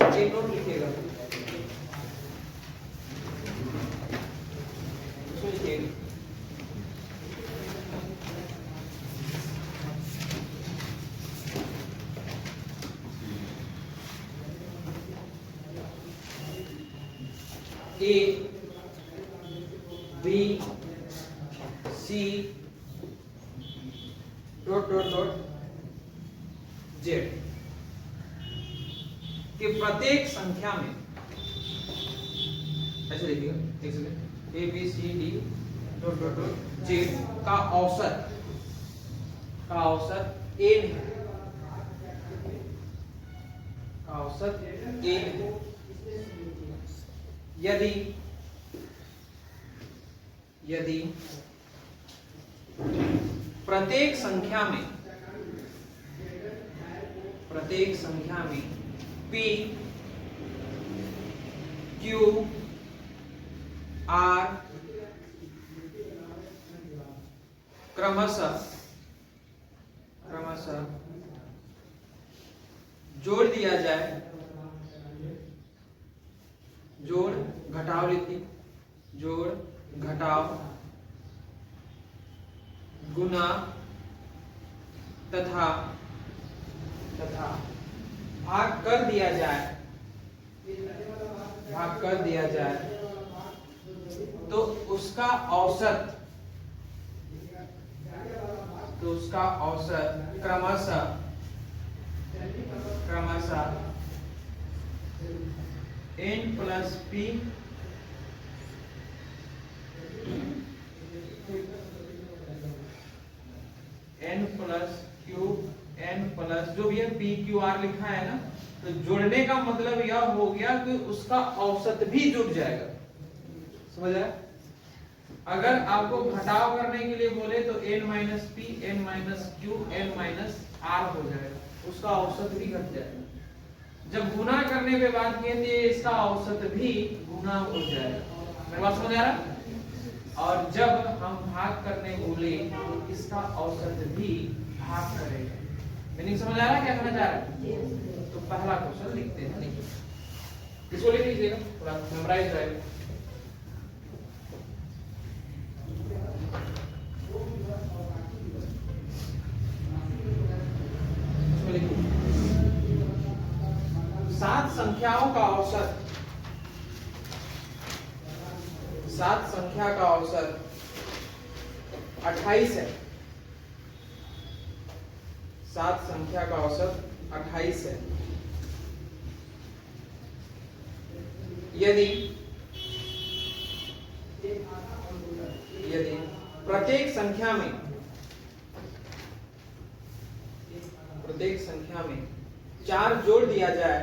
एक नोट लिखिएगा, उसमें लिखिएगा A B C dot dot dot Z के प्रत्येक संख्या में, ऐसे देखिएगा, एक second, A B C D dot dot dot Z का औसत एन है, का औसत एन है। यदि प्रत्येक संख्या में P Q R क्रमशः जोड़ दिया जाए, जोड़ घटाव लिखिए, जोड़ घटाव गुना तथा भाग कर दिया जाए, तो उसका औसत क्रमशः n plus p n plus q n plus जो भी है p q r लिखा है ना, तो जोड़ने का मतलब यह हो गया कि उसका औसत भी जुड़ जाएगा, समझ आया? अगर आपको घटाव करने के लिए बोले तो n minus P n minus Q n minus R हो जाएगा, उसका औसत भी घट जाएगा। जब गुना करने पे बात की थी, इसका औसत भी गुना हो जाएगा, मेरी बात समझ आ रहा? और जब हम भाग करने बोले तो इसका औसत भी भाग करेगा। मीनिंग समझ आ रहा है क्या कहना चाह रहा है? तो पहला क्वेश्चन लिखते हैं, देखिए इसको लिख लीजिएगा, थोड़ा मेमोराइज रहेगा। सात संख्या का औसत 28 है। 7 संख्या का औसत 28 है। यदि प्रत्येक संख्या में 4 जोड़ दिया जाए,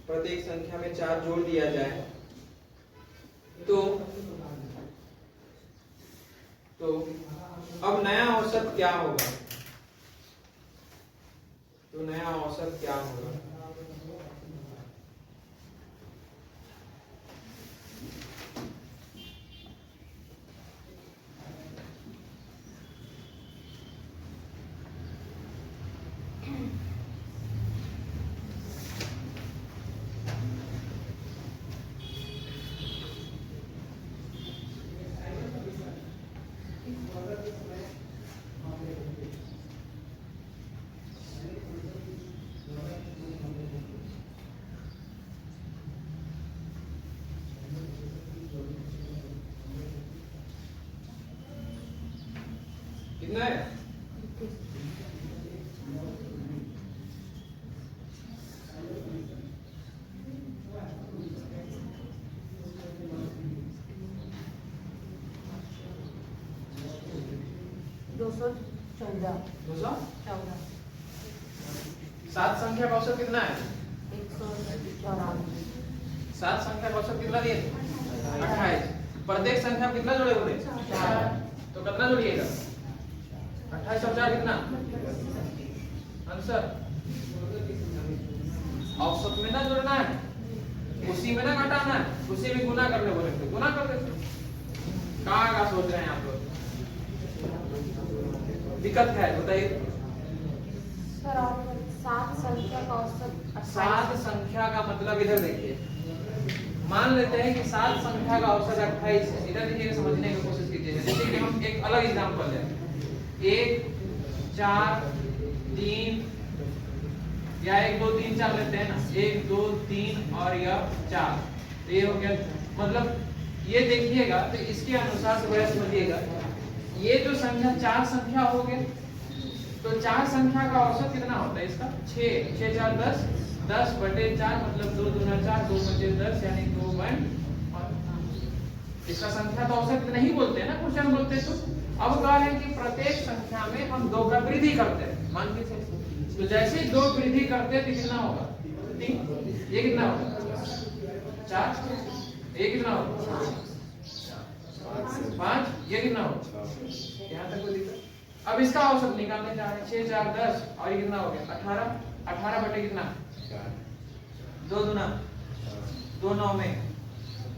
प्रत्येक संख्या में 4 जोड़ दिया जाए, तो अब नया औसत क्या होगा? कितना है? दो सौ 7 संख्या का औसत कितना है? 194। 7 संख्या का औसत कितना दिए? 28। प्रत्येक संख्या में कितना जोड़े होंगे? 4। तो कितना जोड़िएगा? 28 और 4 कितना? आंसर औसत में ना जोड़ना है, उसी में ना घटाना है, उसी में गुना करने बोले तो गुना कर देते। कहाँ का सोच रहे हैं आप लोग? दिक्कत है बताइए। सात संख्या का औसत 7 संख्या का मतलब इधर देखिए, मान लेते हैं कि 7 संख्या का औसत 28 है। इधर देखिए, समझने की कोशिश कीजिएगा। जैसे कि हम एक अलग एग्जांपल लें, 1 4 3 या 1 2 3 4 लेते हैं ना, 1 2 3 और यह 4, तो ये हो गया। मतलब ये देखिएगा तो इसके अनुसार से बड़ा समझिएगा, ये जो संख्या 4 संख्या हो गए, तो 4 संख्या का औसत कितना होता है इसका? 6 6 4 10, 10 बटे 4 मतलब 2 दूना 4, 2 बचे 10 यानी 2 1। इसका संख्या तो औसत नहीं बोलते हैं ना, क्वेश्चन बोलते हैं। तो अब कह रहे हैं कि प्रत्येक संख्या में हम 2 का वृद्धि करते हैं, मान के चलिए। तो जैसे ही 2 वृद्धि करते हैं तो कितना होगा? 3। ये कितना होगा? 4। ये कितना होगा? 5। ये कितना होगा? यहाँ तक कोई दिक्कत? अब इसका औसत निकालने जा रहे हैं। 6 4 10 और ये कितना हो गया? 18। 18 बटे कितना? 2 दूना 2 9 में,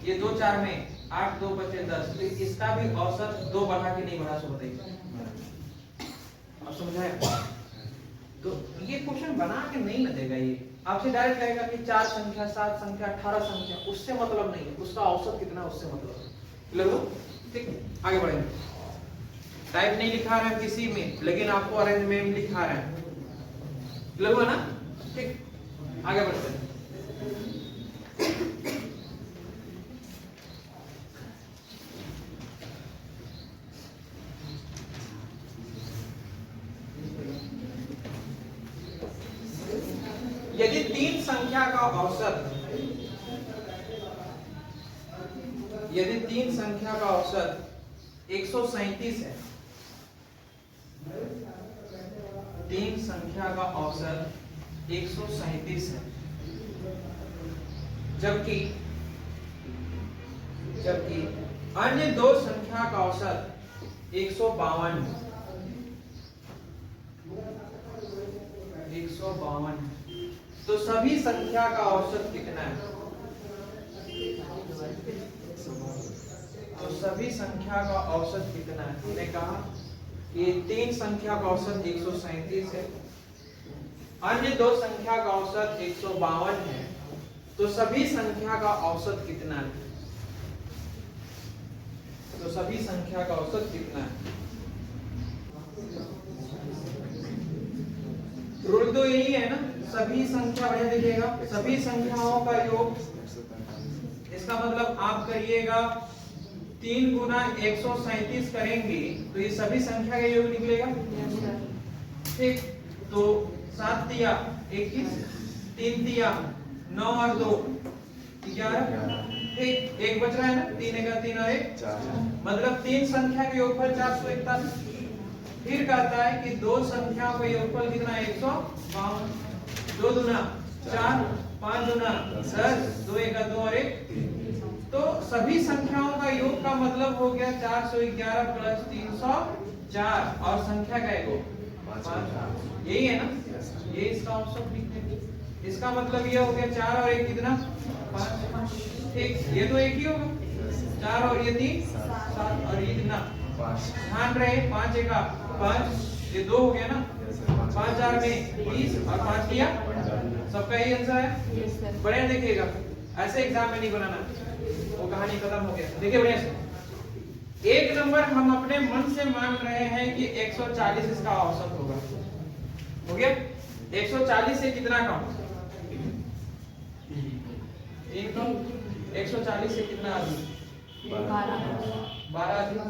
ये 2 4 में 8, 2 बचे 10। तो इसका भी औसत 2 बढ़ा के नहीं बढ़ा, सो बताइए। अब समझाया? तो ये क्वेश्चन बना के नहीं ना देगा, ये आपसे डायरेक्ट कहेगा कि 4 संख्या 7 संख्या 18 संख्या, उससे मतलब नहीं है, उसका औसत कितना उससे मतलब है। क्लियर हो? ठीक, आगे बढ़ेंगे। टाइप नहीं लिखा रहे हैं किसी में, लेकिन आपको अरेंज में लिखा रहे हैं। क्लियर हुआ ना? ठीक, आगे बढ़ते हैं। यदि 3 संख्या का औसत, यदि 3 संख्या का औसत 137 है, 3 संख्या का औसत 137 है, जबकि अन्य 2 संख्या का औसत 152 है। 152 है, तो सभी संख्या का औसत कितना है? तो सभी संख्या का औसत कितना है? हमने कहा कि 3 संख्या का औसत 137 है, अन्य 2 संख्या का औसत 152 है, तो सभी संख्या का औसत कितना है? तो सभी संख्या का औसत कितना है? रूल तो यही है ना, सभी संख्या, बढ़िया देखिएगा, सभी संख्याओं का योग। इसका मतलब आप करिएगा 3 गुना 137 करेंगे तो ये सभी संख्या का योग निकलेगा। ठीक, तो 7 तिया 21, 3 तिया 9 और 2 11। ठीक, एक बच रहा है ना, 3 का 3 और 1 4, मतलब 3 संख्या का योगफल 441। फिर कहता है कि 2 संख्याओं का योगफल कितना है? 152। 2 दूना 4, 5 दूना 10, 2 1 2 और 1। तो सभी संख्याओं का योग का मतलब हो गया 411 प्लस 304, और संख्या का योग 5। यही है ना, ये इसका औसत निकलेगा। इसका मतलब ये हो गया 4 और 1 कितना? 5। ठीक, ये तो एक ही होगा, 4 और ये 3 7, और ये कितना? 5। ध्यान रहे 5 1 5, ये 2 हो गया ना, 5 4 में 20 और 5 किया, सबका यही आंसर है। बढ़िया देखिएगा, ऐसे एग्जाम में नहीं बनाना, वो कहानी खत्म हो गया। देखिए बढ़िया से, एक नंबर हम अपने मन से मान रहे हैं कि 140 इसका औसत होगा। हो गया? 140 से कितना कम? 3 कम। 140 से कितना आदमी? 12 आदमी।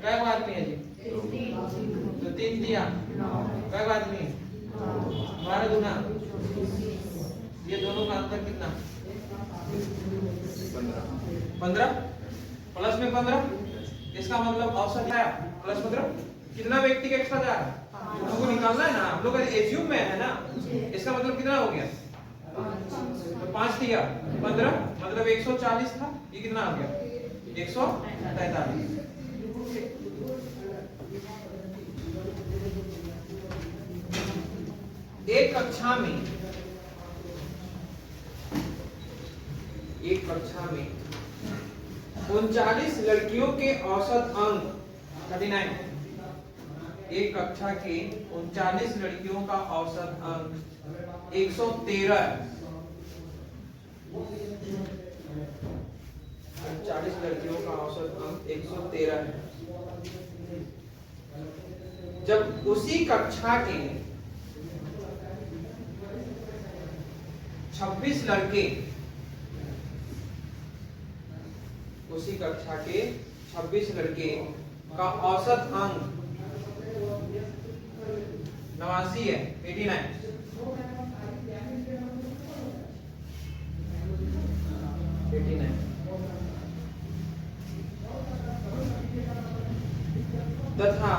कै आदमी है जी? तो 3 दिया, कै आदमी? 12 दूना, ये दोनों का अंतर कितना? 15 प्लस में 15, इसका मतलब औसत है प्लस 15। कितना व्यक्ति का एक्स्ट्रा जा रहा है? हम लोग को निकालना है ना, हम लोग का एज्यूम में है ना, इसका मतलब कितना हो गया? तो 5 दिया 15, मतलब 140 था, ये कितना आ गया? 143। एक कक्षा में 39 लड़कियों के औसत अंक 39, एक कक्षा के 39 लड़कियों का औसत अंक 113 है। 40 लड़कियों का औसत अंक 113 है। जब उसी कक्षा के 26 लड़के, उसी कक्षा के 26 लड़के का औसत अंक 89 है, 89। तथा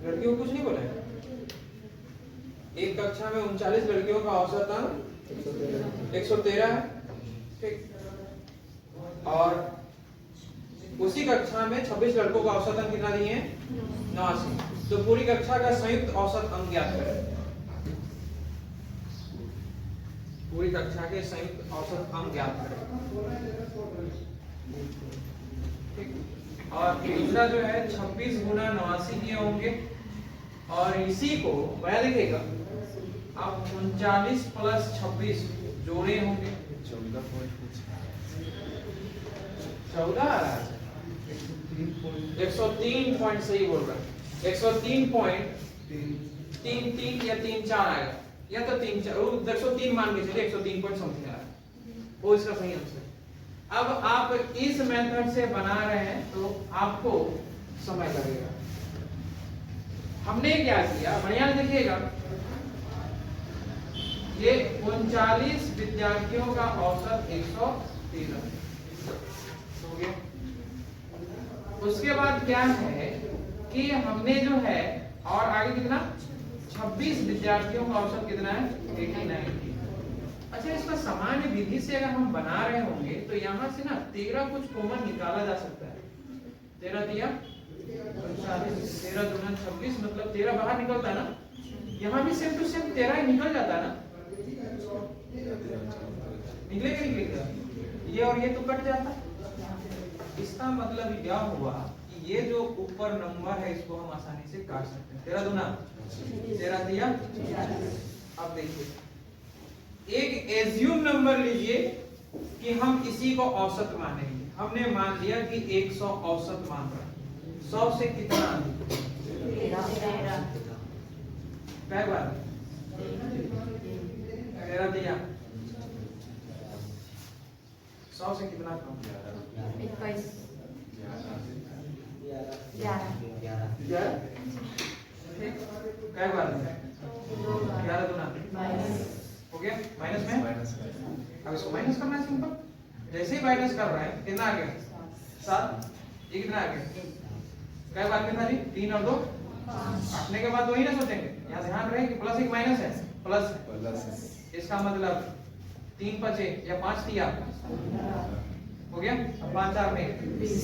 लड़कियों कुछ नहीं बोला है। एक कक्षा में 39 लड़कियों का औसत अंक 113 है, ठीक। और उसी कक्षा में 26 लड़कों का औसत अंक कितना दिए हैं? 89। तो पूरी कक्षा का संयुक्त औसत अंक ज्ञात करें। पूरी कक्षा के संयुक्त औसत अंक ज्ञात करें, ठीक। और दूसरा जो है 26 गुना 89 किए होंगे, और इसी को वह लिखेगा अब 39 प्लस 26 जोड़े होंगे 14 आ रहा है। 103 पॉइंट सही बोल रहा है। 103.33 या 34 आएगा, या तो 103 मान के चलिए, 103 पॉइंट समथिंग आ रहा है, वो इसका सही आंसर है। अब आप इस मेथड से बना रहे हैं तो आपको समय लगेगा। हमने क्या किया, बढ़िया देखिएगा, ये 39 विद्यार्थियों का औसत 113 हो गया। उसके बाद क्या है कि हमने जो है, और आगे कितना, 26 विद्यार्थियों का औसत कितना है? 89। अच्छा, इसका सामान्य विधि से अगर हम बना रहे होंगे तो यहाँ से ना 13 कुछ कॉमन निकाला जा सकता है। 13 दिया 39, 13 दूना 26, मतलब 13 बाहर निकलता है ना। यहाँ भी सेम टू सेम 13 ही निकल जाता है ना, निकलेगा निकलेगा, ये और ये तो कट जाता। इसका मतलब क्या हुआ कि ये जो ऊपर नंबर है इसको हम आसानी से काट सकते हैं। 13 दूना 13 दिया। अब देखिए, एक एज्यूम नंबर लीजिए कि हम इसी को औसत मानेंगे। हमने मान लिया कि 100 औसत मान रहा है। 100 से कितना? 13 दिया। 100 से कितना कम? 21 11 दूना हो गया। माइनस में अब इसको माइनस करना है सिंपल। जैसे ही माइनस कर रहा है कितना आ गया? 7। ये कितना आ गया? क्या बात में था जी? 3 और 2 काटने के बाद वही ना सोचेंगे, यहाँ ध्यान रहे कि प्लस एक माइनस है, प्लस है। इसका मतलब 3 बचे या 5 दिया हो गया। अब 5 4 में 20।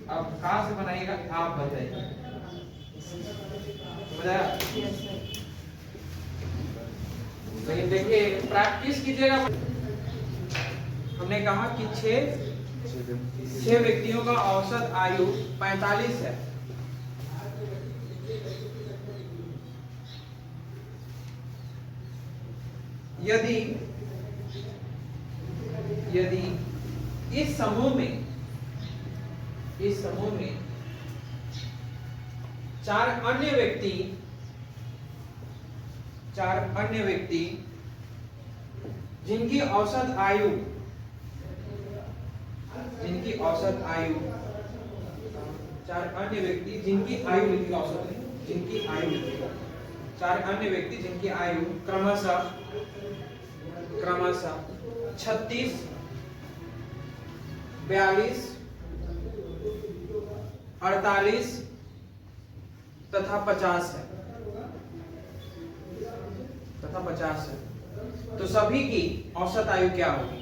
अब कहाँ से बनाइएगा आप बताइए। लेकिन देखिए प्रैक्टिस कीजिएगा। हमने कहा कि 6 व्यक्तियों का औसत आयु 45 है। यदि इस समूह में 4 अन्य व्यक्ति जिनकी औसत आयु 4 अन्य व्यक्ति जिनकी आयु लिखिएगा, औसत नहीं, जिनकी आयु लिखिएगा। 4 अन्य व्यक्ति जिनकी आयु क्रमशः 36, 42, 48 तथा 50 है, तो सभी की औसत आयु क्या होगी?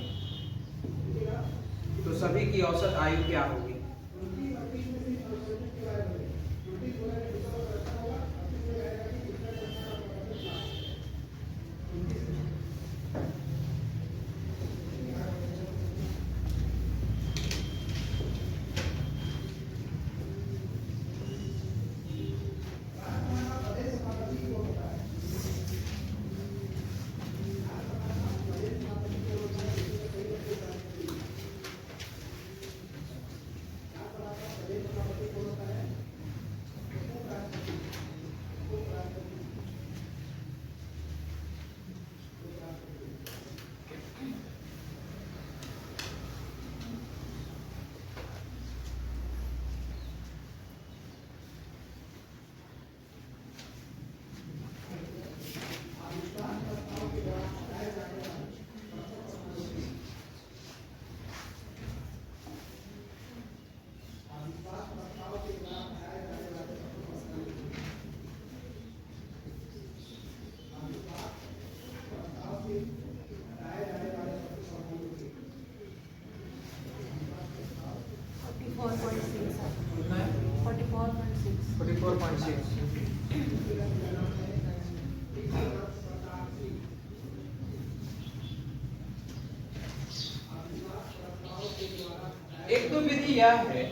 एक तो विधि यह है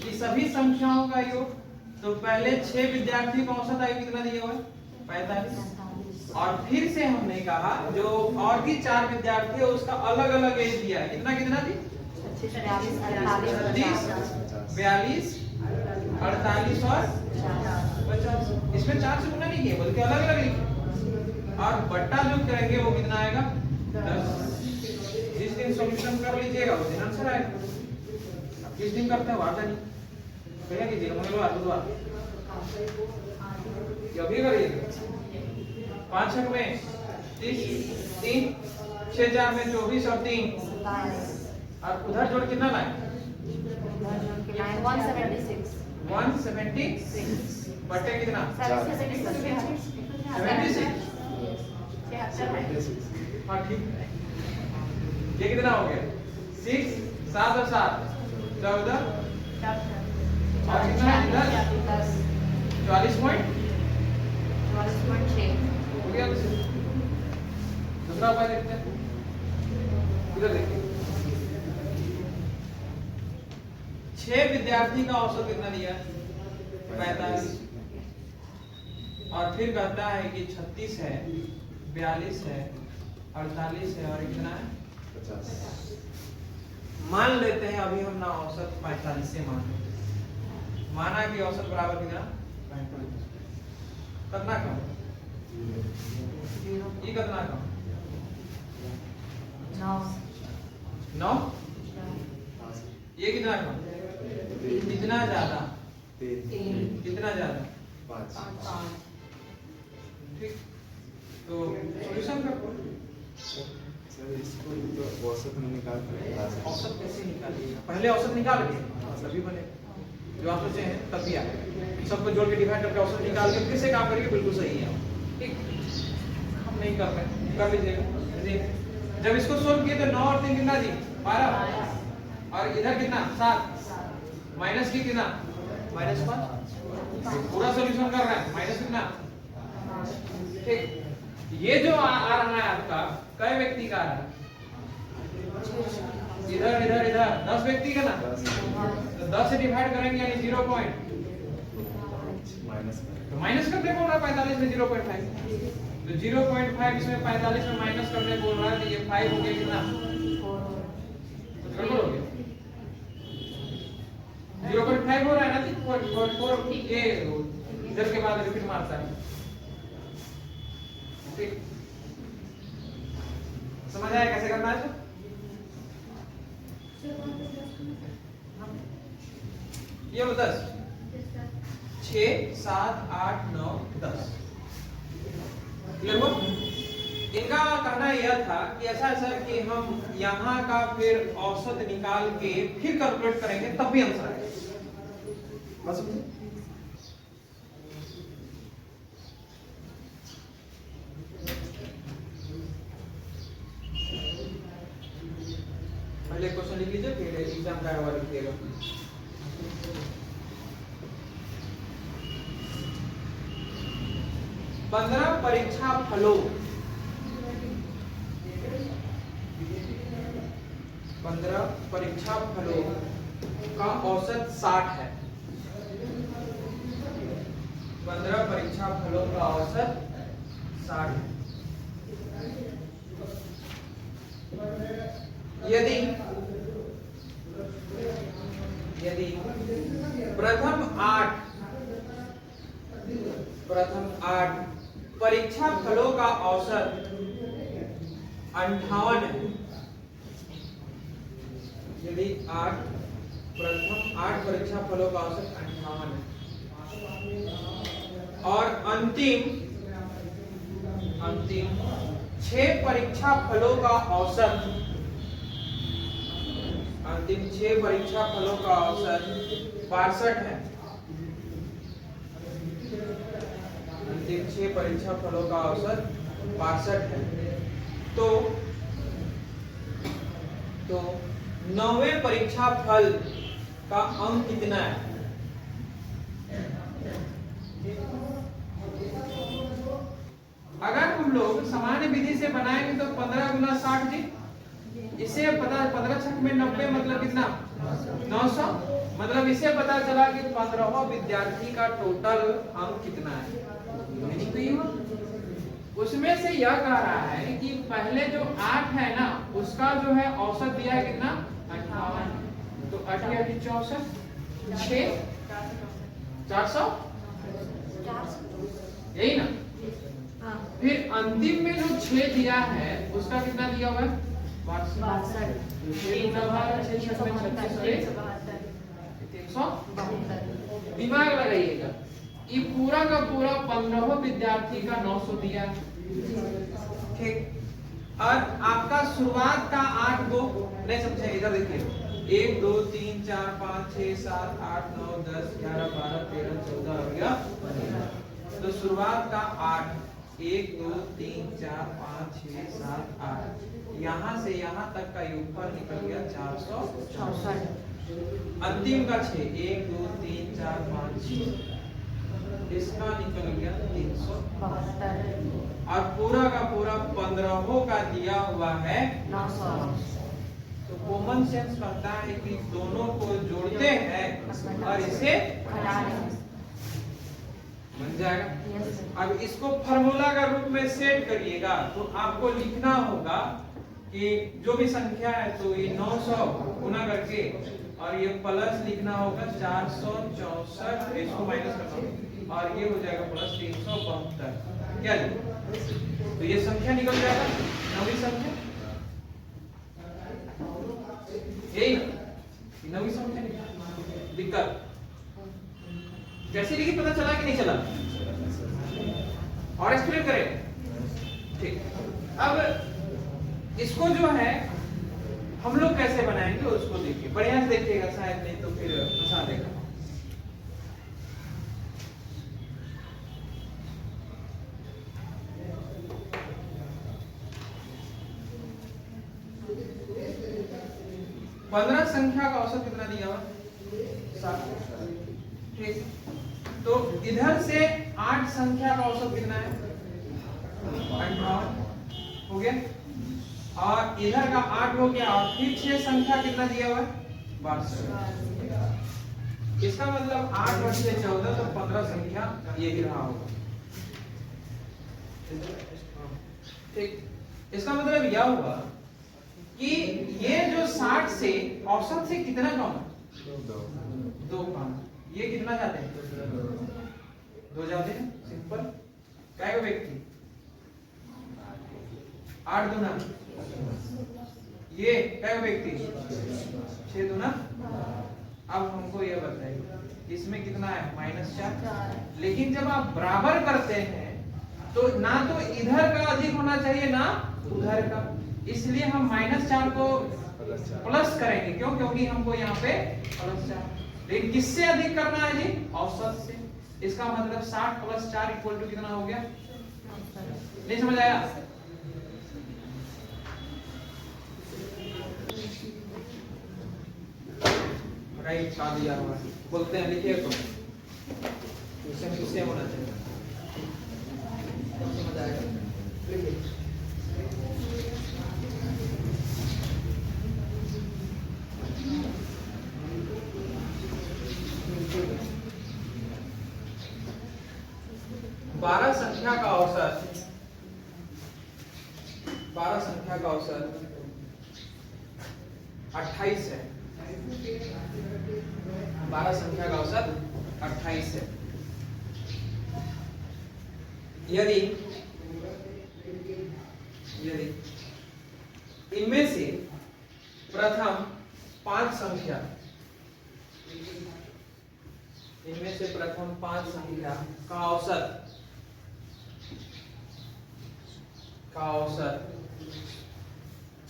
कि सभी संख्याओं का योग, तो पहले 6 विद्यार्थियों का औसत आयु कितना दिया हुआ है 45, और फिर से हमने कहा जो और भी 4 विद्यार्थी है उसका अलग अलग एज दिया है, कितना कितना थी 42, 48 और 50। इसमें 4 से गुना नहीं किया बल्कि अलग अलग लिखे, और बट्टा जो करेंगे वो कितना आएगा 10। जिस दिन सॉल्यूशन कर लीजिएगा उस दिन आंसर आएगा। किस दिन करते हैं वादा नहीं भैया कीजिएगा, मंगलवार बुधवार अभी करिएगा। 5 छक में 30, 3 6 4 में 24 और 3, और उधर जोड़ कितना लाए 176 बटे कितना 76। हाँ ठीक है, ये कितना हो गया 6 7 और 7 14 और कितना इधर 44.6 हो गया। दूसरा उपाय देखते हैं, इधर देखिए 6 विद्यार्थी का औसत कितना दिया 45, और फिर कहता है कि 36 है 42 है 48 है और कितना है 50। मान लेते हैं अभी हम ना औसत 45 से मान लेते हैं, माना कि औसत बराबर कितना 45, कितना कम ये कितना कम 9, ये कितना कम कितना ज्यादा 3, कितना ज्यादा 5। ठीक, तो सॉल्यूशन करो सर। इसको तो औसत में निकाल कर औसत कैसे निकालिएगा, पहले औसत निकाल के सभी बने जो आप सोचे हैं तब भी आएगा, सबको जोड़ के डिवाइड करके औसत निकाल के फिर से काम करिए, बिल्कुल सही है। ठीक, हम नहीं कर रहे, कर लीजिएगा। जब इसको सोल्व किए तो 9 और 3 कितना जी 12, और इधर कितना 7 माइनस की कितना -5, पूरा सॉल्यूशन कर रहे हैं माइनस कितना। ठीक, ये जो आ रहा है आपका कई व्यक्ति का आ रहा है, इधर इधर इधर 10 व्यक्ति का ना, तो 10 से डिवाइड करेंगे यानी 0 पॉइंट माइनस करने बोल रहा है 45 में 0.5, तो 0.5 इसमें 45 में माइनस करने बोल रहा है, तो ये 5 हो गया कितना, गड़बड़ हो गया 0.5 हो रहा है ना, 4 ये इधर के बाद रिपीट मारता है। ठीक, समझ आया कैसे करना है? ये 10 6 7 8 9 10 क्लियर हो? इनका कहना यह था कि ऐसा सर कि हम यहाँ का फिर औसत निकाल के फिर कैलकुलेट करेंगे तब भी आंसर आएगा। बस पहले क्वेश्चन लिख लीजिए फिर एग्जाम का हवाला लिखिएगा। 15 परीक्षा फलों 15 परीक्षा फलों का औसत 60 है। 15 परीक्षा फलों का औसत 60 है। यदि प्रथम 8 परीक्षा फलों का औसत 58 है, यदि प्रथम 8 परीक्षा फलों का औसत 58 है और अंतिम 6 परीक्षा फलों का औसत अंतिम 6 परीक्षा फलों का औसत 62 है, अंतिम 6 परीक्षा फलों का औसत 62 है, तो 9वें परीक्षा फल का अंक कितना है? अगर हम लोग सामान्य विधि से बनाएंगे तो 15 गुना 60 जी, इसे पता 15 छक में 90 मतलब कितना 900, मतलब इसे पता चला कि 15वां विद्यार्थी का टोटल अंक कितना है। तो ये उसमें से यह कह रहा है कि पहले जो 8 है ना उसका जो है औसत दिया है कितना 58, तो 8 64 6 400 यही ना। फिर अंतिम में जो 6 दिया है उसका कितना दिया हुआ है 62, 372। दिमाग लगाइएगा, ये पूरा का पूरा 15वां विद्यार्थी का 900 दिया है, ठीक। और आपका शुरुआत का 8 2 नहीं समझे, इधर देखिए 1 2 3 4 5 6 7 8 9 10 11 12 13 14 हो गया। तो शुरुआत का 8 1 2 3 4 5 6 7 8, यहाँ से यहाँ तक का योगफल निकल गया 464। अंतिम का 6 1 2 3 4 5 6, इसका निकल गया 372, और पूरा का पूरा 15वां का दिया हुआ है 900। तो कॉमन सेंस कहता है कि दोनों को जोड़ते हैं और इसे बन जाएगा। अब इसको फार्मूला का रूप में सेट करिएगा, तो आपको लिखना होगा कि जो भी संख्या है तो ये 900 गुना करके और ये प्लस लिखना होगा 464, इसको माइनस करना होगा और ये हो जाएगा प्लस 372। क्या जी? तो ये संख्या निकल जाएगा, नवी संख्या यही ना, नवी संख्या। दिक्कत कैसे लिखी पता चला कि नहीं चला? और एक्सप्लेन करें, ठीक। अब इसको जो है हम लोग कैसे बनाएंगे उसको देखिए, बढ़िया से देखिएगा, शायद नहीं तो फिर फंसा देगा। पंद्रह संख्या का औसत कितना दिया हुआ? 7, ठीक। तो इधर से 8 संख्या का औसत कितना है? 58 हो गया, और इधर का 8 हो गया, और फिर 6 संख्या कितना दिया हुआ है? 62। इसका मतलब 8 और 6 14, तो 15 संख्या यही रहा होगा, ठीक। इसका मतलब यह हुआ कि ये जो 60 से औसत से कितना कम है? 2 कम। ये कितना जाते हैं? 2 जाते हैं, सिंपल। क्या है व्यक्ति? 8 दूना, ये क्या है व्यक्ति? 6 दूना। अब हमको ये बताइए इसमें कितना है? -4। लेकिन जब आप बराबर करते हैं तो ना तो इधर का अधिक होना चाहिए ना उधर का, इसलिए हम -4 को प्लस करेंगे। क्यों? क्योंकि हमको यहाँ पे +4। लेकिन किससे अधिक करना है जी? औसत से। इसका मतलब 60 + 4 = कितना हो गया? नहीं समझ आया? राइट का दिया हुआ बोलते हैं, लिखिए तो किससे होना चाहिए, समझ आएगा। लिखिए 12 संख्या का औसत, 12 संख्या का औसत 28 है। 12 संख्या का औसत 28 है। यदि इनमें से प्रथम 5 संख्या, इनमें से प्रथम 5 संख्या का औसत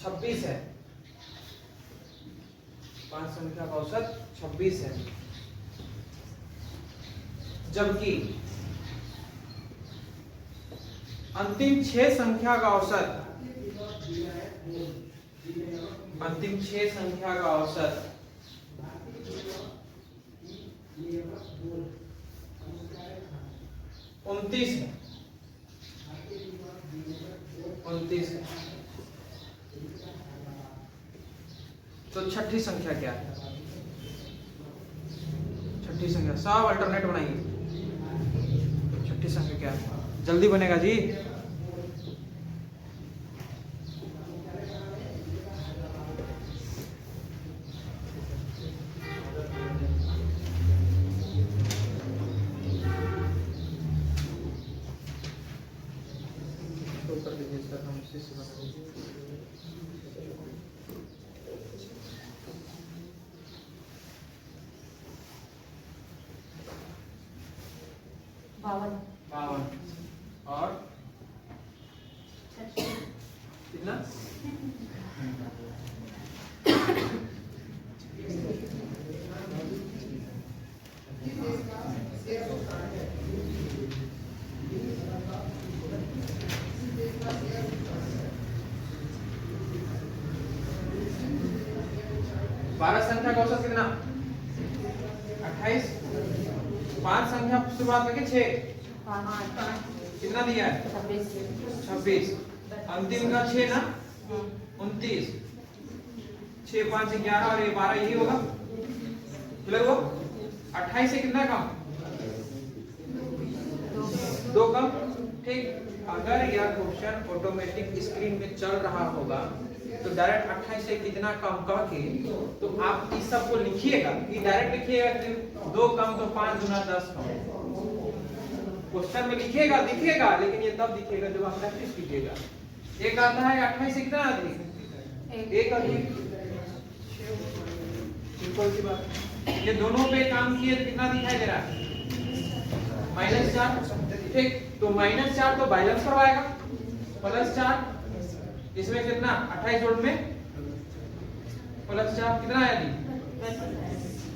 26 है। 5 संख्या का औसत 26 है, जबकि अंतिम 6 संख्या का औसत, अंतिम 6 संख्या का औसत 28 29 है, 29 है। तो छठी संख्या क्या है? छठी संख्या सब अल्टरनेट बनाइए। छठी संख्या क्या है? जल्दी बनेगा जी। कर लीजिए सर, हम इसी से बना लीजिए। बावन 52 और कितना? बारह संख्या का औसत कितना? 28। 5 संख्या शुरुआत में 6 कितना दिया है? 26। अंतिम का 6 ना, 29। 6 5 11 और ये 12 यही होगा। बोले वो 28 से कितना कम? 2 कम। ठीक। अगर यह क्वेश्चन ऑटोमेटिक स्क्रीन में चल रहा होगा तो डायरेक्ट 28 से कितना कम कह के तो आप इस सब को लिखिएगा, कि डायरेक्ट लिखिएगा कि 2 कम तो 5 गुना 10 कम। क्वेश्चन में लिखिएगा दिखेगा, लेकिन ये तब दिखेगा जब आप प्रैक्टिस कीजिएगा। एक आता है 28 से कितना अधिक? एक अधिक। सिंपल सी बात। ये दोनों पे काम किए तो कितना दिखाई दे रहा है? -4। ठीक। तो -4 तो बैलेंस करवाएगा, +4। इसमें कितना? 28 जोड़ में +4 कितना आया जी?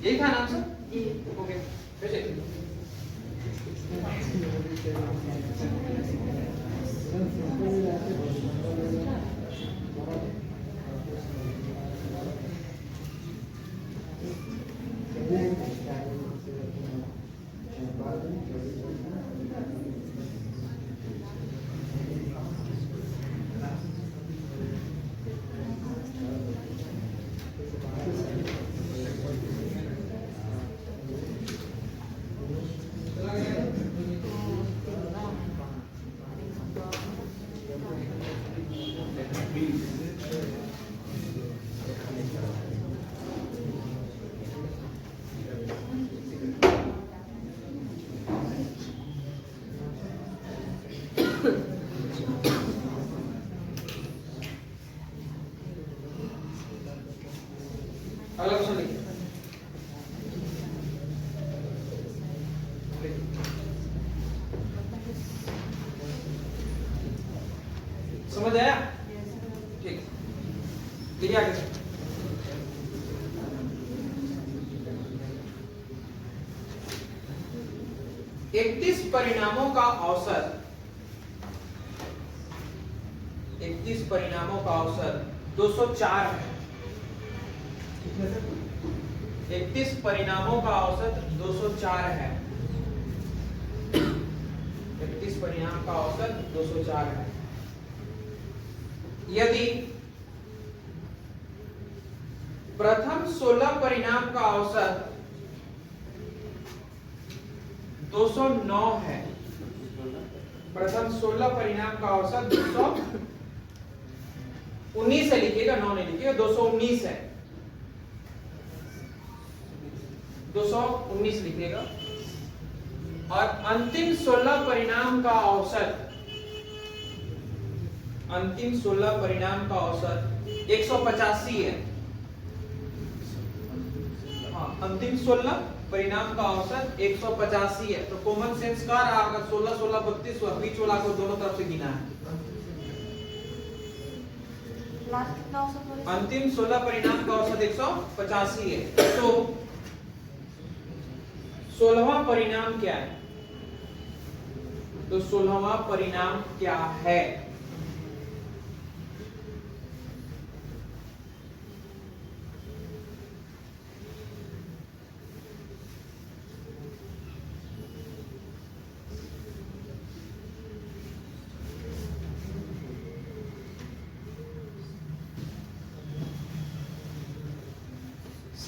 यही था ना आंसर? ओके। वैसे अगला क्वेश्चन लिखिए। समझ आया? ठीक। लिखिए आगे। 31 परिणामों का औसत 31 परिणामों का औसत 204 है। 31 परिणामों का औसत 204 है। 31 परिणाम का औसत 204 है। यदि प्रथम 16 परिणाम का औसत 209 है, प्रथम 16 परिणाम का औसत 219 है, लिखिएगा, 9 नहीं लिखिएगा, 219 है, 219 लिखिएगा। और अंतिम 16 परिणाम का औसत, अंतिम 16 परिणाम का औसत 185 है। हाँ, अंतिम 16 परिणाम का औसत 185 है। तो कॉमन सेंस कह रहा होगा 16 16 32 हुआ, बीच वाला को दोनों तरफ से गिना है। अंतिम 16 परिणाम का औसत 185 है। तो 16वां परिणाम क्या है? तो 16वां परिणाम क्या है?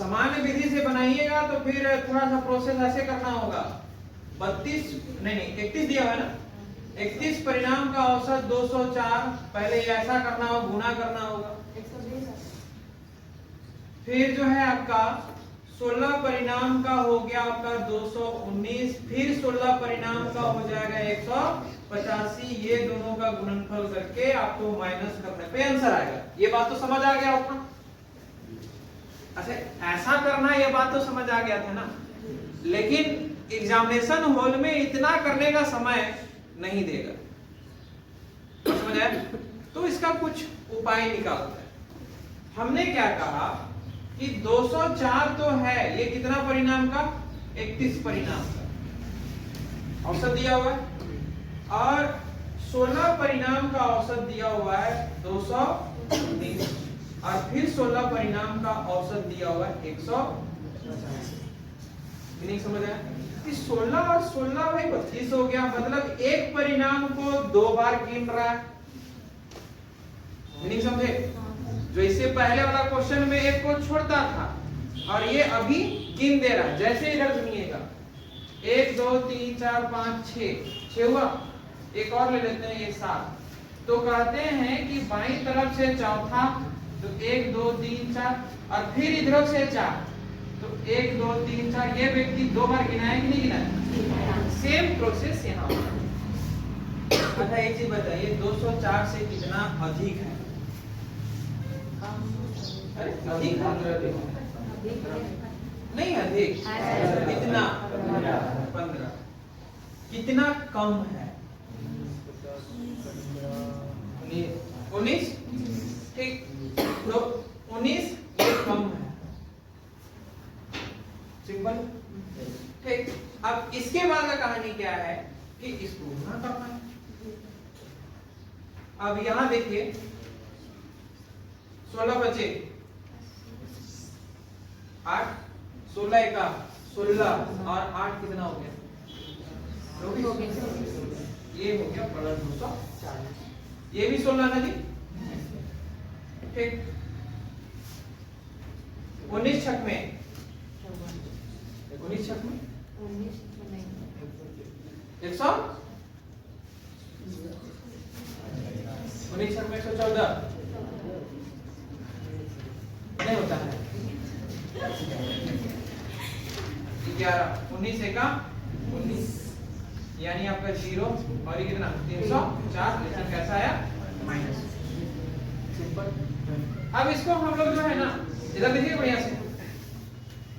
सामान्य विधि से बनाइएगा तो फिर थोड़ा सा प्रोसेस ऐसे करना होगा। 32 नहीं 31 दिया है ना, 31 परिणाम का औसत 204, पहले ऐसा करना होगा, गुना करना होगा। फिर जो है आपका 16 परिणाम का हो गया आपका 219, फिर 16 परिणाम का हो जाएगा 185, ये दोनों का गुणनफल करके आपको माइनस करने पे आंसर आएगा। ये बात तो समझ आ गया आपको? अच्छा, ऐसा करना ये बात तो समझ आ गया था ना, लेकिन एग्जामिनेशन हॉल में इतना करने का समय नहीं देगा, समझ आया? तो इसका कुछ उपाय निकालते हैं। हमने क्या कहा कि 204 तो है, ये कितना परिणाम का? 31 परिणाम का औसत दिया हुआ है, और 16 परिणाम का औसत दिया हुआ है 219, और फिर 16 परिणाम का औसत दिया हुआ है 185। नहीं समझ आया? कि 16 और 16 भाई 32 हो गया, मतलब एक परिणाम को 2 बार गिन रहा है। नहीं समझे? जो इससे पहले वाला क्वेश्चन में एक को छोड़ता था, और ये अभी गिन दे रहा है। जैसे इधर गिनिएगा 1 2 3 4 5 6 हुआ, एक और ले लेते हैं ये 7। तो कहते हैं कि बाईं तरफ से चौथा, तो 1 2 3 4, और फिर इधर से 4, तो 1 2 3 4। ये व्यक्ति 2 बार गिनाया कि नहीं गिनाया? सेम प्रोसेस यहाँ। अच्छा एक चीज बताइए, 204 से कितना अधिक है? अरे अधिक नहीं, अधिक कितना? 15। कितना कम है? 19। ठीक, तो 19 ये कम है, सिंपल। ठीक, अब इसके बाद का कहानी क्या है कि इसको गुना करना है। अब यहां देखिए 16 बचे 8, 16 एका 16, और 8 कितना हो गया? 24। ये हो गया प्लस 240, ये भी 16 ना जी? ठीक, 19 छक में 19 छक में 100, 19 छक में 114 नहीं होता है। 11, 19 एका 19, यानी आपका 0, और ये कितना? 304, लेकिन कैसा आया? माइनस। सिंपल। अब इसको हम लोग जो है ना, इधर देखिए बढ़िया से,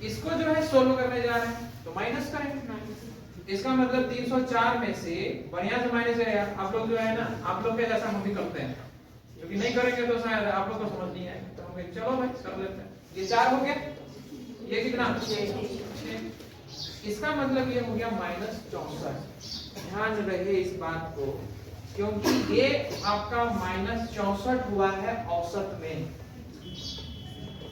इसको जो है सोल्व करने जा रहे हैं, तो माइनस करेंगे। इसका मतलब 304 में से बढ़िया से माइनस है यार। आप लोग जो है ना, आप लोग के जैसा हम भी करते हैं, क्योंकि नहीं करेंगे तो शायद आप लोग को समझ नहीं आए, तो हम चलो भाई कर लेते हैं। ये 4 हो गया, ये कितना? 6। इसका मतलब ये हो गया -64। ध्यान रहे इस बात को, क्योंकि ये आपका -64 हुआ है औसत में,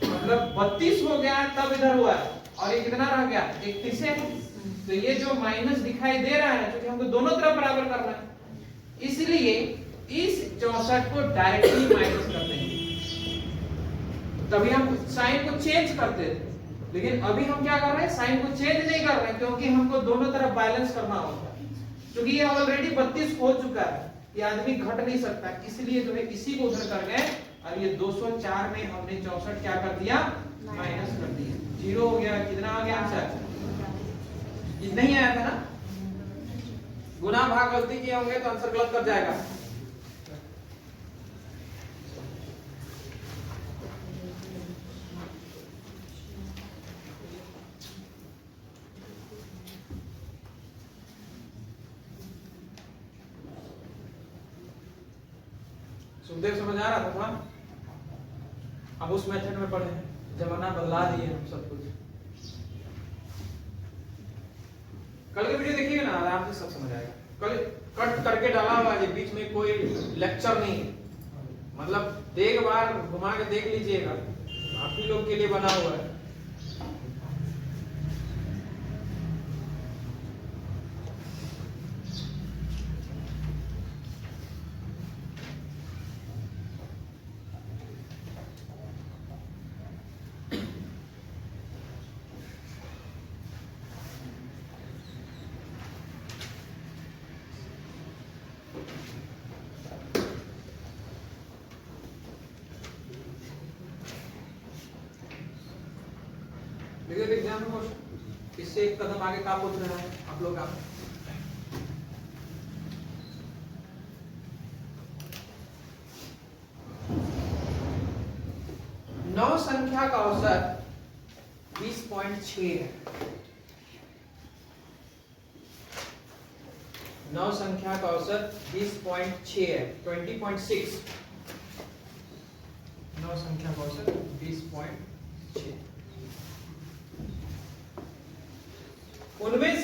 मतलब 32 हो गया तब इधर हुआ है, और ये कितना रह गया? 31 है। तो ये जो माइनस दिखाई दे रहा है, क्योंकि हमको दोनों तरफ बराबर करना है, इसलिए इस 64 को डायरेक्टली माइनस कर देंगे। तभी हम साइन को चेंज करते थे, लेकिन अभी हम क्या कर रहे हैं? साइन को चेंज नहीं कर रहे हैं, क्योंकि हमको दोनों तरफ बैलेंस करना होगा। क्योंकि ये ऑलरेडी 32 हो चुका है, ये आदमी घट नहीं सकता, इसलिए जो है इसी को उधर कर गए, और ये 204 में हमने 64 क्या कर दिया? माइनस कर दिया। 0 हो गया। कितना आ गया आंसर? ये नहीं आया था ना, गुना भाग गलती किए होंगे तो आंसर गलत कर जाएगा। सुखदेव समझ आ रहा था? अब उस मेथड में पढ़े, जमाना बदला दिए हम सब कुछ। कल के वीडियो देखिएगा ना, आराम से सब समझ आएगा। कल कट करके डाला हुआ है, बीच में कोई लेक्चर नहीं है, मतलब एक बार घुमा के देख लीजिएगा, आप ही लोग के लिए बना हुआ है। देखिए एग्जाम में क्वेश्चन इससे एक कदम आगे क्या पूछ रहा है आप लोग का। नौ संख्या का औसत 20.6 है। नौ संख्या का औसत 20.6 है, 20.6। नौ संख्या का औसत 20.6। उनमें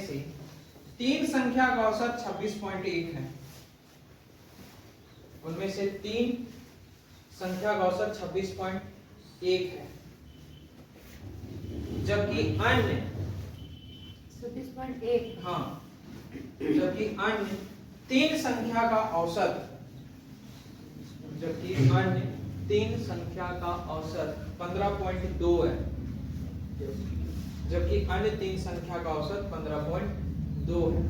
से तीन संख्या का औसत 26.1 है। उनमें से तीन संख्या का औसत 26.1 है, जबकि अन्य 26.1 हाँ, जबकि अन्य तीन संख्या का औसत 15.2 है। जबकि अन्य तीन संख्या का औसत 15.2 है।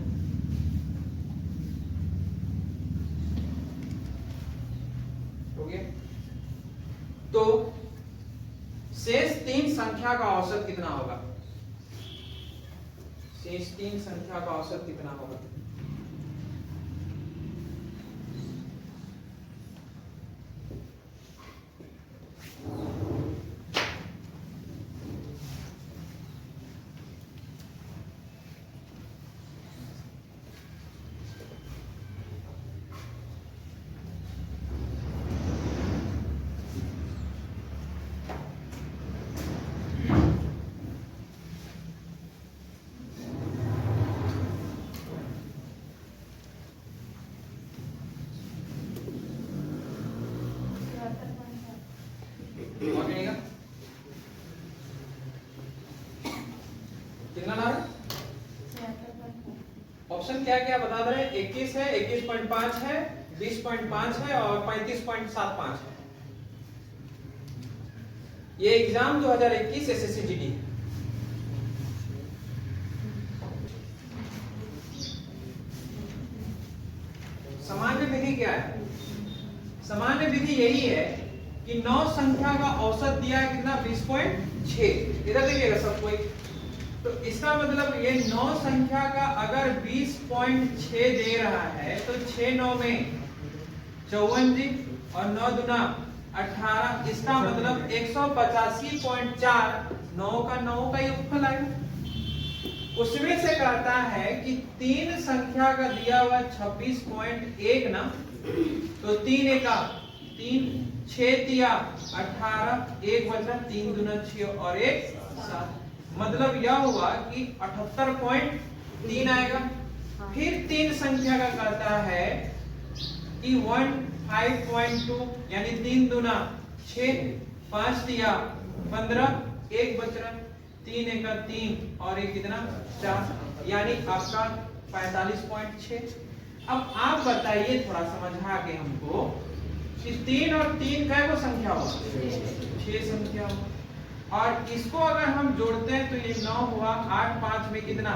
हो गया? तो शेष तीन संख्या का औसत कितना होगा? शेष तीन संख्या का औसत कितना होगा? और कहेगा कितना ना है? ऑप्शन क्या क्या बता दे रहे हैं? 21 है, 21.5 है, 20.5 है और 35.75 है। ये एग्जाम 2021 एसएससी जीडी है। सामान्य विधि क्या है? सामान्य विधि यही है कि 9 संख्या का औसत दिया है कितना? 20.6। इधर देखिएगा सब कोई। तो इसका मतलब ये 9 संख्या का अगर 20.6 दे रहा है तो 6 9 में 54 जी और 9 दूना 18। इसका मतलब 185.4 9 का 9 का योगफल आएगा। उसमें से कहता है कि तीन संख्या का दिया हुआ 26.1 ना, तो 3 एका 3, 6 तिया 18, 1 बचा 3 दूना 6 और 1 7। मतलब यह हुआ कि 78.3 आएगा। फिर तीन संख्या का कहता है कि 15.2 यानी 3 दूना 6, 5 तिया 15, 1 बच रहा 3 एका 3 और 1 कितना 4, यानी आपका 45.6। अब आप बताइए थोड़ा समझा के हमको कि 3 और 3 कै को संख्या हुआ? 6 संख्या हुआ। और इसको अगर हम जोड़ते हैं तो ये 9 हुआ, 8 5 में कितना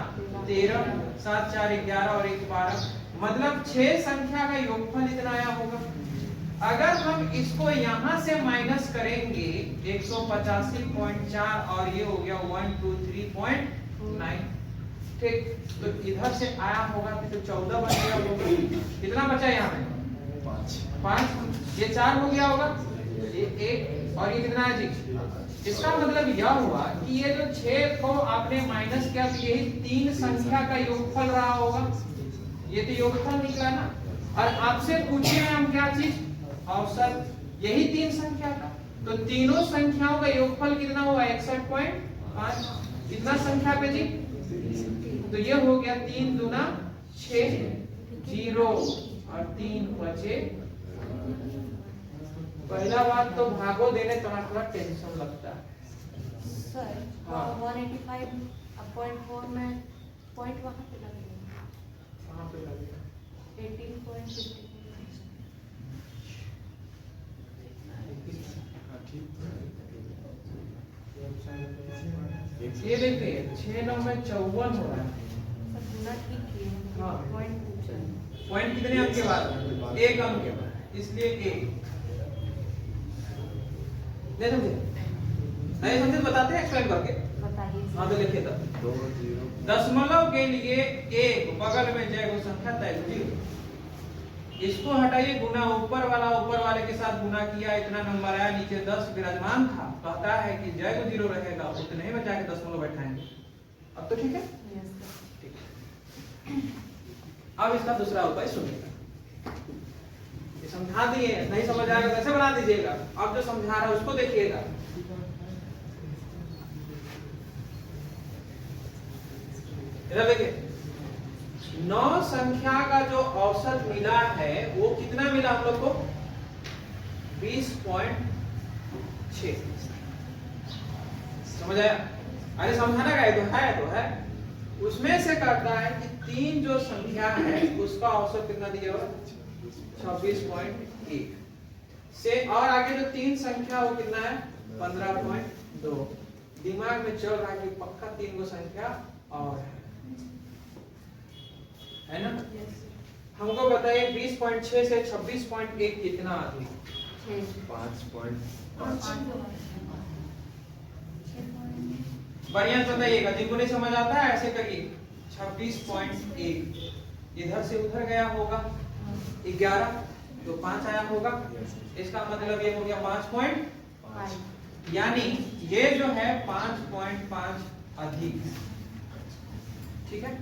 13, 7 4 11 और 1 12। मतलब 6 संख्या का योगफल इतना आया होगा। अगर हम इसको यहां से माइनस करेंगे 185.4 और ये हो गया 123.9। ठीक, तो इधर से आया होगा तो 14 बच गया होगा। कितना बचा यहाँ पे? 5। ये 4 हो गया होगा, ये 1 और ये कितना है जी? इसका मतलब यह हुआ कि ये जो 6 को आपने माइनस किया तो यही तीन संख्या का योगफल रहा होगा। ये तो योगफल निकला ना। और आपसे पूछे हैं हम क्या चीज? औसत। यही तीन संख्या का, तो तीनों संख्याओं का योगफल कितना हुआ? 61.5। कितना संख्या पे जी? तो ये हो गया 3 दूना 6, 0 और 3 बचे। पहला बात तो भागो देने थोड़ा टेंशन लगता है सर। हाँ। 185.4 में पॉइंट वहां पे लगेगा। कहां पे लगेगा? 18.50। ये देखिए 6 9 में 54 हो रहा है। सब गुना ठीक किए हैं। हाँ। पॉइंट पूछा। पॉइंट कितने अंक के बाद? 1 अंक के बाद, इसलिए 1। नहीं समझे? नहीं समझे तो बताते हैं एक्सप्लेन करके। बताइए हाँ तो लिखिए तब। 2 0 दशमलव के लिए एक बगल में जैगो संख्या तय जीरो, इसको हटाइए, गुना ऊपर वाले के साथ गुना किया, इतना नंबर आया, नीचे 10 विराजमान था, कहता है कि जैगो जीरो रहेगा, उतने ही में जाके दशमलव बैठाएंगे। अब तो ठीक है? Yes sir. ठीक है। अब इसका दूसरा उपाय सुनिएगा, ये समझा दिए, नहीं समझ आएगा कैसे बना दीजिएगा। अब जो समझा रहा है उसको देखिएगा। इधर देखिए, 9 संख्या का जो औसत मिला है वो कितना मिला हम लोग को? 20.6। समझ आया? अरे समझाना का तो है उसमें से कहता है कि 3 जो संख्या है उसका औसत कितना दिया हुआ? 26.1 से, और आगे जो 3 संख्या वो कितना है? 15.2। दिमाग में चल रहा है कि पक्का 3 गो संख्या और है ना? हमको बताइए 20.6 से 26.1 कितना अधिक? 5.5 बढ़िया से बताइएगा, जिनको नहीं समझ आता है ऐसे करिए। 26.1 इधर से उधर गया होगा 11 तो 5 आया होगा, इसका मतलब ये हो गया 5.5, यानी ये जो है 5.5 अधिक। ठीक है,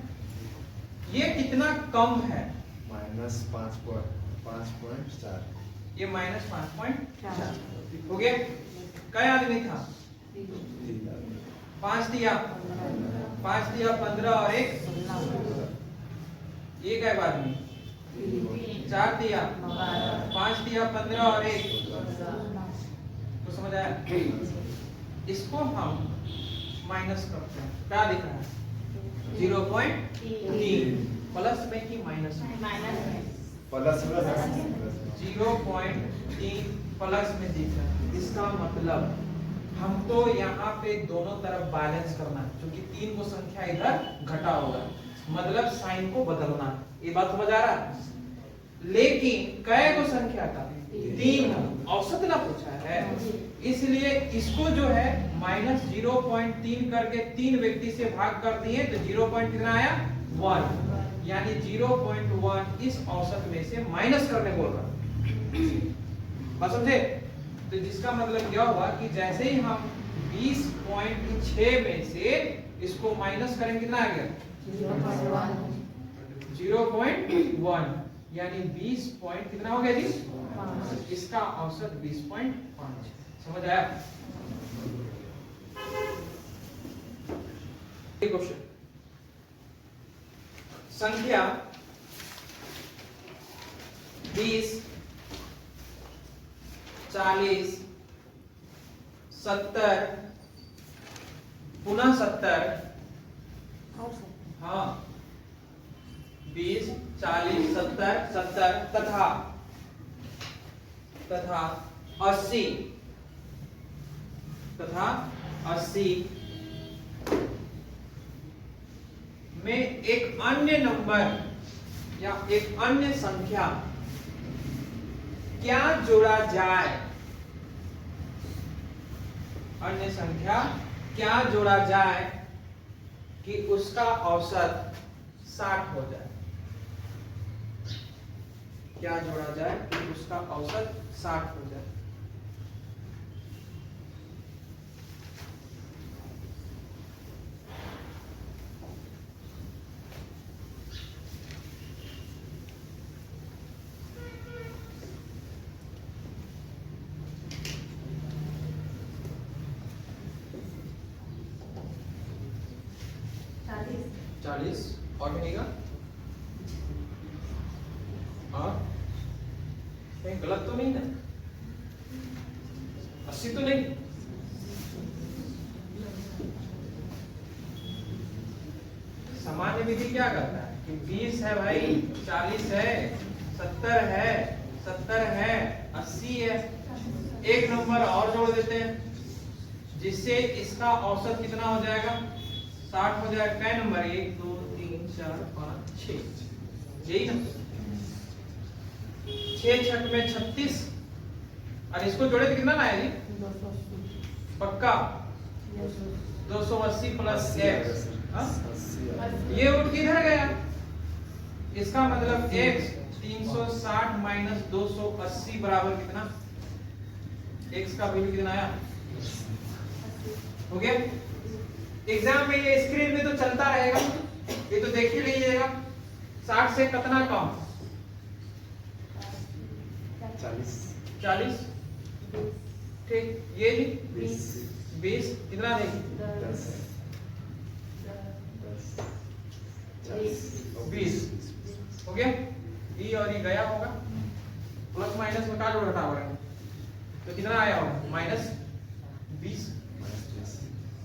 ये कितना कम है? -5.4 ये -5.4 हो गया। कई आदमी था? 5 दिया 15 और एक आदमी 4 दिया 5 दिया 15 और 1 तो समझ आया? इसको हम माइनस करते हैं, क्या दिख रहा है? 0.3 प्लस में कि माइनस में? प्लस 0.3 प्लस में दिख रहा है। इसका मतलब हमको यहाँ पे दोनों तरफ बैलेंस करना है, क्योंकि 3 को संख्या इधर घटा होगा, मतलब साइन को बदलना। ये बात समझ आ रहा है? लेकिन कै को संख्या था? 3 औसत ना पूछा है, इसलिए इसको जो है -0.3 करके 3 व्यक्ति से भाग कर दिए तो 0. कितना आया? 1, यानी 0.1 इस औसत में से माइनस करने बोल रहा। बात समझे? तो जिसका मतलब यह हुआ कि जैसे ही हम 20.6 में से इसको माइनस करेंगे कितना आ गया? 0.1, यानी 20 पॉइंट कितना हो गया जी? इसका औसत 20.5। समझ आया? क्वेश्चन, संख्या 20 40 70 पुनः 70, हाँ 20 40 70 70 तथा 80 में एक अन्य नंबर या एक अन्य संख्या क्या जोड़ा जाए? अन्य संख्या क्या जोड़ा जाए कि उसका औसत 60 हो जाए? क्या जोड़ा जाए कि उसका औसत 60 हो जाए? चालीस और मिलेगा, और कहीं गलत तो नहीं ना? 80 तो नहीं? सामान्य विधि क्या करता है कि 20 है भाई, 40 है, 70 है, 80 है, एक नंबर और जोड़ देते हैं जिससे इसका औसत कितना हो जाएगा? 60 हो जाएगा। कै नंबर? 1 2 3 4 5 6, यही ना? 6 छठ में 36, और इसको जोड़े तो कितना ना है जी? 280 पक्का? Yes 280 plus x। हाँ? 80 ये रूट किधर गया? इसका मतलब x 360 माइनस 280 बराबर कितना? x का वैल्यू कितना आया? हो गया? एग्जाम में ये स्क्रीन में तो चलता रहेगा, ये तो देख ही लीजिएगा। 60 से कितना कम? 40। ठीक, ये जी 20 कितना देगी? 20 हो गया। ई और ई गया होगा, प्लस माइनस में का जोड़ घटाव है तो कितना आया होगा? -20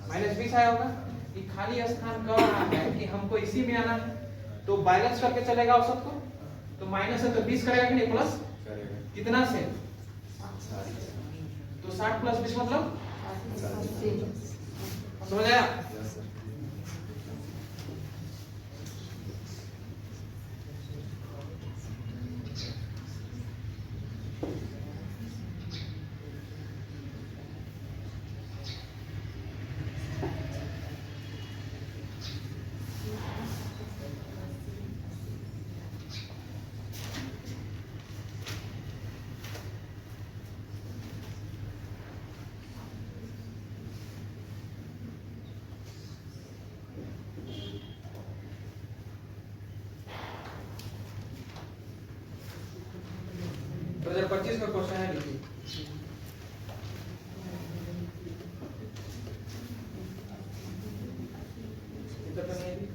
-20 आया होगा। ये खाली स्थान कह रहा है कि हमको इसी में आना है, तो बैलेंस करके चलेगा औसत को, तो माइनस है तो 20 करेगा कि नहीं, प्लस कितना से? तो 60 प्लस 20 मतलब समझ आया? तो 2025 का क्वेश्चन है, लिखिए। इधर तो नहीं है जी।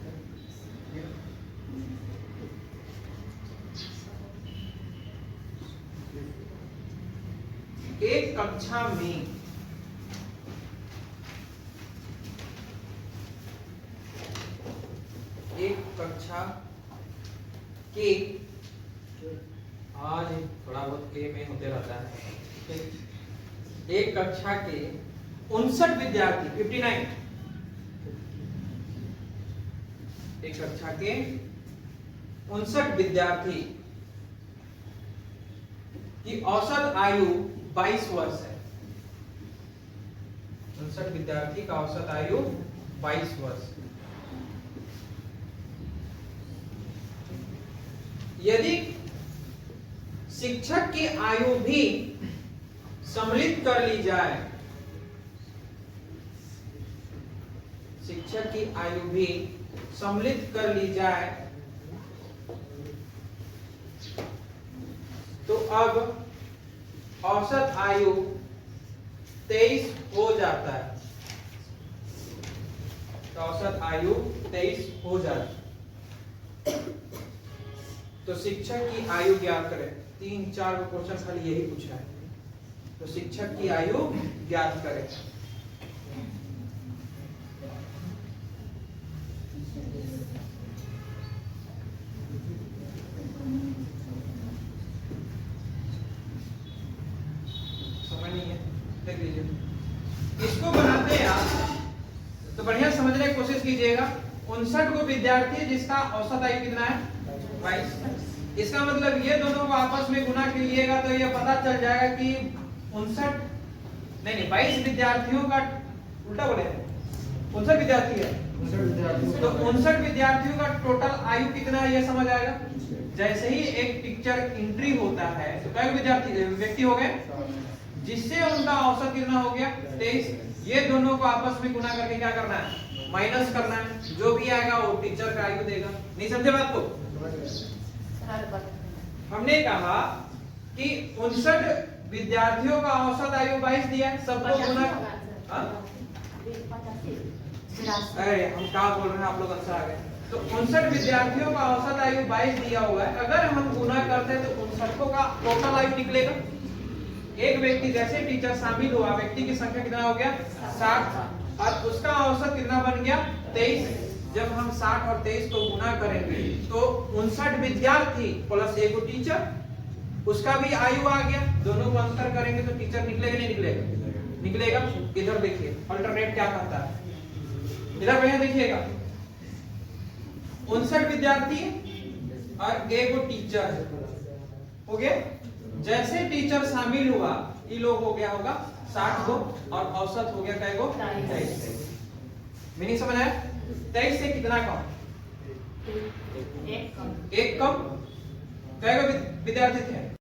एक कक्षा में के आज थोड़ा बहुत के में होते रहता है। एक कक्षा के 59 विद्यार्थी 59, एक कक्षा के 59 विद्यार्थी की औसत आयु 22 वर्ष है। 59 विद्यार्थी का औसत आयु 22 वर्ष। यदि शिक्षक की आयु भी सम्मिलित कर ली जाए, शिक्षक की आयु भी सम्मिलित कर ली जाए, तो अब औसत आयु 23 हो जाता है। तो औसत आयु 23 हो जाती है। तो शिक्षक की आयु ज्ञात करें। 3-4 क्वेश्चन खाली यही पूछा है। तो शिक्षक की आयु ज्ञात करें। समझ नहीं है, देख लीजिए। इसको बनाते हैं आप तो बढ़िया समझने की कोशिश कीजिएगा। 59 को विद्यार्थी जिसका औसत आयु कितना है? 22। इसका मतलब ये दोनों को आपस में गुना कीजिएगा तो ये पता चल जाएगा कि 59 नहीं 22 विद्यार्थियों का उल्टा बोले 59 विद्यार्थी है। तो 59 विद्यार्थियों का टोटल आयु कितना है ये समझ आएगा। जैसे ही एक टीचर एंट्री होता है तो कई विद्यार्थी व्यक्ति हो गए, जिससे उनका औसत कितना हो गया? 23। ये दोनों को आपस में गुना करके क्या करना है? माइनस करना है। जो भी आएगा वो टीचर का आयु देगा। नहीं समझे बात को? हमने कहा कि 59 विद्यार्थियों का औसत आयु 22 दिया है, सबको गुना। अरे हम क्या बोल रहे हैं, आप लोग आंसर आ गए। तो 59 विद्यार्थियों का औसत आयु 22 दिया हुआ है। अगर हम गुना करते हैं तो 59 का टोटल आयु निकलेगा। एक व्यक्ति जैसे टीचर शामिल हुआ, व्यक्ति की संख्या कितना हो गया? 60, और उसका औसत कितना बन गया? 23। जब हम 60 और 23 को गुना करेंगे तो 59 विद्यार्थी प्लस एक टीचर, उसका भी आयु आ गया। दोनों को अंतर करेंगे तो टीचर निकलेगा नहीं निकलेगा? निकलेगा। इधर देखिए अल्टरनेट क्या कहता है, इधर भैया देखिएगा। 59 विद्यार्थी और एक टीचर हो गया। जैसे टीचर शामिल हुआ ये लोग हो गया होगा 60 गो और औसत हो गया कै गो 23। मीनिंग समझ आया? 23 से कितना कम? एक कम। एक कम। कै गो विद्यार्थी थे?